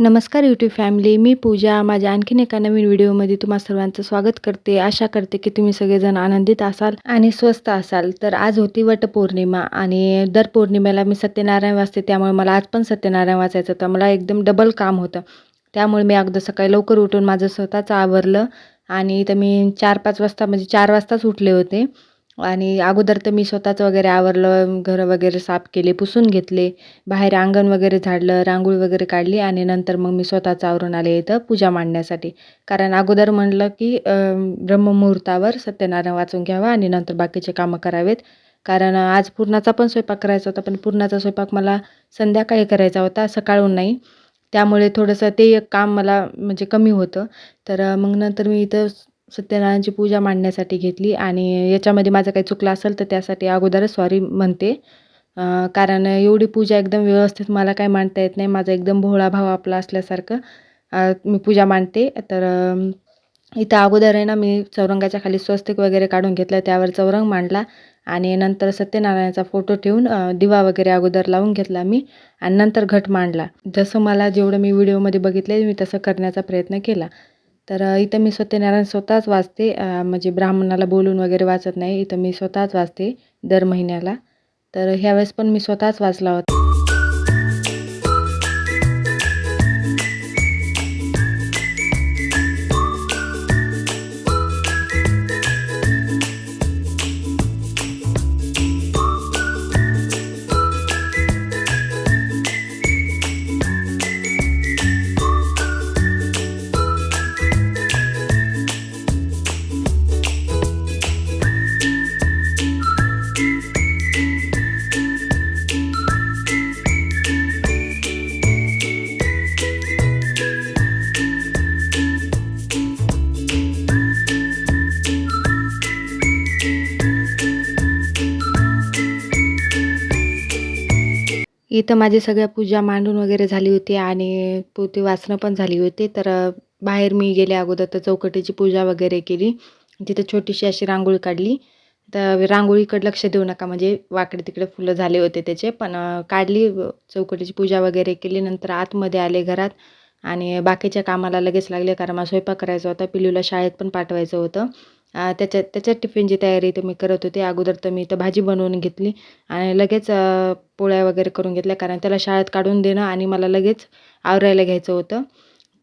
नमस्कार YouTube family, मी पूजा. माझ्या आणखीन एका नवीन व्हिडिओमध्ये तुम्हा सर्वांचं स्वागत करते. आशा करते की तुम्ही सगळेजण आनंदित असाल आणि स्वस्त असाल. तर आज होती वटपौर्णिमा आणि दर पौर्णिमेला मी सत्यनारायण वाचते, त्यामुळे मला आज पण सत्यनारायण वाचायचं होतं. मला एकदम डबल काम होतं, त्यामुळे मी अगदी सकाळी लवकर उठून माझं स्वतःचं आवरलं आणि इथं मी 4-5 वाजता म्हणजे 4 वाजताच उठले होते. आणि अगोदर तर मी स्वतःच वगैरे आवरलं, घरं वगैरे साफ केले, पुसून घेतले, बाहेर अंगण वगैरे झाडलं, रांगोळी वगैरे काढली आणि नंतर मग मी स्वतःच आवरून आले इथं पूजा मांडण्यासाठी. कारण अगोदर म्हणलं की ब्रह्ममुहूर्तावर सत्यनारायण वाचून घ्यावा आणि नंतर बाकीचे कामं करावेत. कारण आज पुरणाचा पण स्वयंपाक करायचा होता, पण पुरणाचा स्वयंपाक मला संध्याकाळी करायचा होता, सकाळून नाही. त्यामुळे थोडंसं ते एक काम मला म्हणजे कमी होतं. तर मग नंतर मी इथं सत्यनारायणची पूजा मांडण्यासाठी घेतली आणि याच्यामध्ये माझं काही चुकलं असेल तर त्यासाठी अगोदरच सॉरी म्हणते. कारण एवढी पूजा एकदम व्यवस्थित मला काही मांडता येत नाही. माझा एकदम भोळा भाव आपला असल्यासारखं मी पूजा मांडते. तर इथं अगोदर आहे ना, मी चौरंगाच्या खाली स्वस्तिक वगैरे काढून घेतलं, त्यावर चौरंग मांडला आणि नंतर सत्यनारायणाचा फोटो ठेवून दिवा वगैरे अगोदर लावून घेतला मी आणि नंतर घट मांडला. जसं मला जेवढं मी व्हिडिओमध्ये बघितलं मी तसं करण्याचा प्रयत्न केला. तर इथं मी सत्यनारायण स्वतःच वाचते, म्हणजे ब्राह्मणाला बोलून वगैरे वाचत नाही. इथं मी स्वतःच वाचते दर महिन्याला. तर ह्यावेळेस पण मी स्वतःच वाचला होता. इथं माझी सगळ्या पूजा मांडून वगैरे झाली होती आणि पोथी वाचणं पण झाली होती. तर बाहेर मी गेले अगोदर तर चौकटीची पूजा वगैरे केली. तिथं छोटीशी अशी रांगोळी काढली. तर रांगोळीकडे लक्ष देऊ नका, म्हणजे वाकडे-तिकडे फुलं झाले होते त्याचे. पण काढली, चौकटीची पूजा वगैरे केली. नंतर आतमध्ये आले घरात आणि बाकीच्या कामाला लगेच लागले, कारण मला स्वयंपाक करायचा होता. पिल्लूला शाळेत पण पाठवायचं होतं. त्याच्यात टिफिनची तयारी तर मी करत होते. अगोदर तर मी इथं भाजी बनवून घेतली आणि लगेच पोळ्या वगैरे करून घेतल्या, कारण त्याला शाळेत काढून देणं आणि मला लगेच आवरायला घ्यायचं होतं.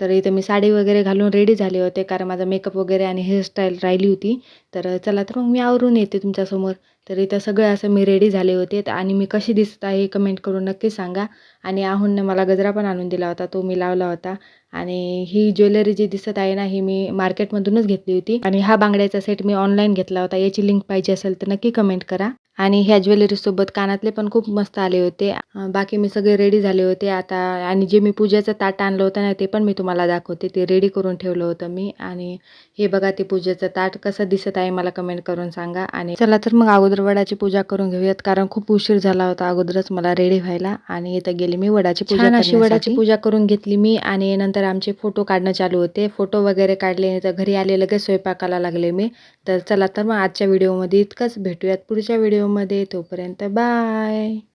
तर इथं मी साडी वगैरे घालून रेडी झाले होते, कारण माझा मेकअप वगैरे आणि हेअरस्टाईल राहिली होती. तर चला तर मग मी आवरून येते तुमच्यासमोर. तर इथं सगळं असं मी रेडी झाले होते आणि मी कशी दिसत आहे कमेंट करून नक्की सांगा. आणि आहूनने मला गजरा पण आणून दिला होता, तो मी लावला होता. आणि ही ज्वेलरी जी दिसत आहे ना, ही मी मार्केटमधूनच घेतली होती आणि हा बांगड्याचा सेट मी ऑनलाईन घेतला होता. याची लिंक पाहिजे असेल तर नक्की कमेंट करा. आणि ह्या ज्वेलरीसोबत कानातले पण खूप मस्त आले होते. बाकी मी सगळे रेडी झाले होते आता. आणि जे मी पूजेचं ताट आणलं होतं ना, ते पण मी तुम्हाला दाखवते. ते रेडी करून ठेवलं होतं मी. आणि हे बघा, ते पूजेचं ताट कसं दिसत आहे मला कमेंट करून सांगा. आणि चला तर मग अगोदर वडाची पूजा करून घेऊयात, कारण खूप उशीर झाला होता अगोदरच मला रेडी व्हायला. आणि इथं गेली मी वडाची पूजा करण्यासाठी. अशी वडाची पूजा करून घेतली मी आणि नंतर आमचे फोटो काढणं चालू होते. फोटो वगैरे काढले तर घरी आले, लगेच स्वयंपाकाला लागले मी. तर चला तर मग आजच्या व्हिडिओमध्ये इतकंच. भेटूयात पुढच्या व्हिडिओमध्ये. तोपर्यंत बाय.